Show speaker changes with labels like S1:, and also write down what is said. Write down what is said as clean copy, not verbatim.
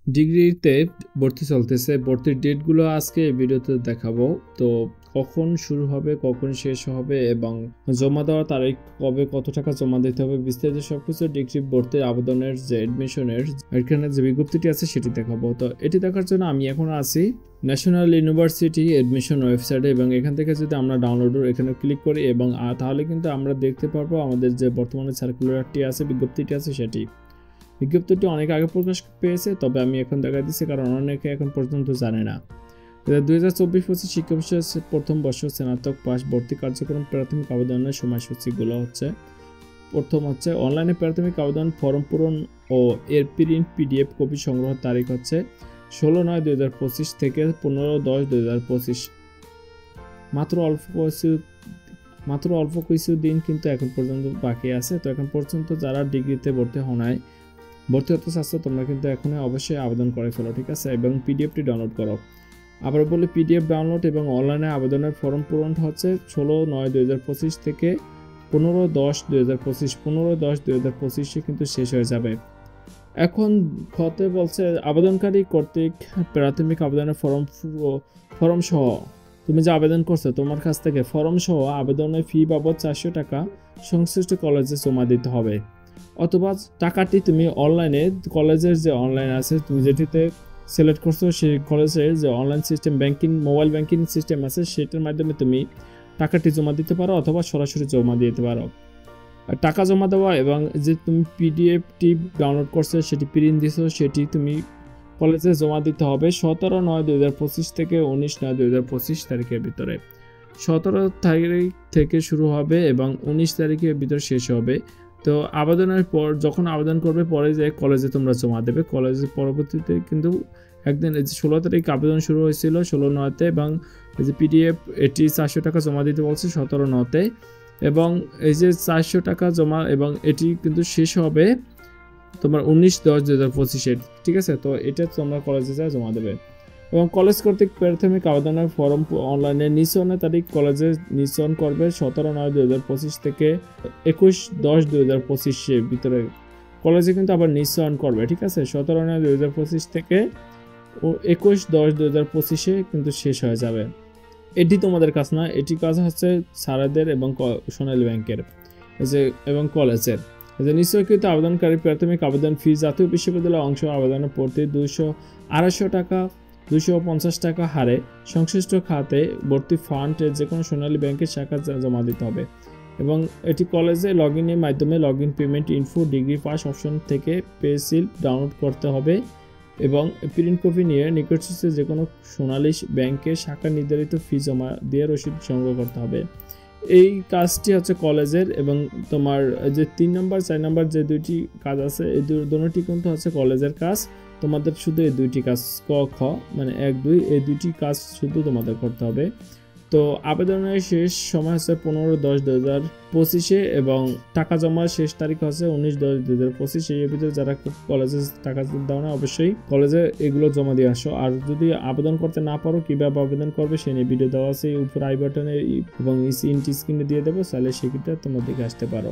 S1: ডিগ্রিতে ভর্তি চলতেছে, ভর্তির ডেটগুলো আজকে এই ভিডিওতে দেখাবো। তো কখন শুরু হবে, কখন শেষ হবে এবং জমা দেওয়ার তারিখ কবে, কত টাকা জমা দিতে হবে, বিস্তারিত সবকিছু ডিগ্রি ভর্তির আবেদনের যে অ্যাডমিশনের এখানে যে বিজ্ঞপ্তিটি আছে সেটি দেখাবো। তো এটি দেখার জন্য আমি এখন আছি ন্যাশনাল ইউনিভার্সিটি অ্যাডমিশন ওয়েবসাইটে এবং এখান থেকে যদি আমরা ডাউনলোড এখানে ক্লিক করি এবং তাহলে কিন্তু আমরা দেখতে পারবো আমাদের যে বর্তমানে সার্কুলারটি আছে, বিজ্ঞপ্তিটি আছে সেটি। বিজ্ঞপ্তিটি অনেক আগে প্রকাশ পেয়েছে, তবে আমি এখন দেখা দিচ্ছি কারণ অনেকে এখন পর্যন্ত জানে না। 2024-25 শিক্ষাবর্ষের প্রথম বর্ষ স্নাতক পাস ভর্তি কার্যক্রম প্রাথমিক আবেদনের সময়সূচিগুলো হচ্ছে, প্রথম হচ্ছে অনলাইনে প্রাথমিক আবেদন ফর্ম পূরণ ও এর প্রিন্ট পিডিএফ কপি সংগ্রহের তারিখ হচ্ছে 16/9/2025 থেকে 15/10/2025। মাত্র অল্প কিছু দিন কিন্তু এখন পর্যন্ত বাকি আছে। তো এখন পর্যন্ত যারা ডিগ্রিতে ভর্তি হতে চাচ্ছো তোমরা কিন্তু এখনই অবশ্যই আবেদন করে ফেলো, ঠিক আছে, এবং পিডিএফটি ডাউনলোড করো। আবার বলি, পিডিএফ ডাউনলোড এবং অনলাইনে আবেদনের ফর্ম পূরণ হচ্ছে 16/9/2025 থেকে 15/10/2025। 15/10/2025 কিন্তু শেষ হয়ে যাবে। এখন হতে বলছে আবেদনকারী কর্তৃক প্রাথমিক আবেদনের ফর্ম সহ তুমি যে আবেদন করছো তোমার কাছ থেকে ফর্ম সহ আবেদনের ফি বাবদ 400 টাকা সংশ্লিষ্ট কলেজে জমা দিতে হবে, অথবা টাকাটি তুমি অনলাইনে কলেজের যে অনলাইন আছে তুমি যেটিতে সিলেক্ট করছো সেই কলেজের যে online system banking mobile banking system আছে সেটার মাধ্যমে তুমি টাকাটি জমা দিতে পারো অথবা সরাসরি জমা দিতে পারো। টাকা জমা দেওয়া এবং যে তুমি পিডিএফটি ডাউনলোড করছো সেটি প্রিন্ট দিছো সেটি তুমি কলেজে জমা দিতে হবে 17/9/2025 থেকে 19/9/2025 তারিখের ভিতরে। 17 তারিখ থেকে শুরু হবে এবং 19 তারিখের ভিতরে শেষ হবে। তো আবেদনের পর যখন আবেদন করবে পরে যে কলেজে তোমরা জমা দেবে, কলেজের পরবর্তীতে কিন্তু একদিন এই যে 16 তারিখ আবেদন শুরু হয়েছিল 16/9-তে এবং এই যে পিডিএফ এটি 400 টাকা জমা দিতে বলছে 17/9-তে এবং এই যে 400 টাকা জমা এবং এটি কিন্তু শেষ হবে তোমার 19/10/2025-এ, ঠিক আছে। তো এটা তোমরা কলেজে যা জমা দেবে এবং কলেজ কর্তৃক প্রাথমিক আবেদনের ফর্ম অনলাইনে নিঃসরণের তারিখ কলেজে নিঃসরণ করবে 17/9/2025 থেকে 21/10/2025-এর ভিতরে কলেজে কিন্তু আবার নিঃসরণ করবে, ঠিক আছে। 17/9/2025 থেকে 21/10/2025-এ কিন্তু শেষ হয়ে যাবে। এটি তোমাদের কাজ না, এটি কাজ হচ্ছে স্যারেদের এবং সোনালী ব্যাংকের এবং কলেজের। নিশ্চয়কৃত আবেদনকারী প্রাথমিক আবেদন ফি জাতীয় বিশ্ববিদ্যালয় অংশ আবেদনের প্রতি 250 টাকা 250 টাকা হারে সংশ্লিষ্ট খাতে ভর্তি ফান্ডে যে কোনো সোনালী ব্যাংকের শাখা জমা দিতে হবে এবং এটি কলেজে লগইনের মাধ্যমে login payment info degree pass option থেকে পে স্লিপ ডাউনলোড করতে হবে এবং প্রিন্ট কপি নিয়ে নিকটস্থ যে কোনো সোনালী ব্যাংকের শাখা নির্ধারিত ফি জমা দিয়ে রসিদ সংগ্রহ করতে হবে। এই কাজটি হচ্ছে কলেজের এবং তোমার যে 3 নম্বর 4 নম্বর যে দুইটি কাজ আছে এই দুটোটি কিন্তু হচ্ছে কলেজের কাজ। তোমাদের শুধু এই দুইটি কাজ ক খ মানে 1 2 এই দুইটি কাজ শুধু তোমাদের করতে হবে। তো আবেদনের শেষ সময় হচ্ছে 15/10/2025 এবং টাকা জমার শেষ তারিখ হচ্ছে 19/10/2025। এর ভিতরে যারা কলেজে টাকা দাও না অবশ্যই কলেজে এগুলো জমা দিয়ে আসো। আর যদি আবেদন করতে না পারো কিভাবে আবেদন করবে সে নিয়ে ভিডিও দেওয়া আছে উপর আই বাটনে এবং স্ক্রিনে দিয়ে দেবো, তাহলে সেক্ষেত্রে তোমরা দেখে আসতে পারো।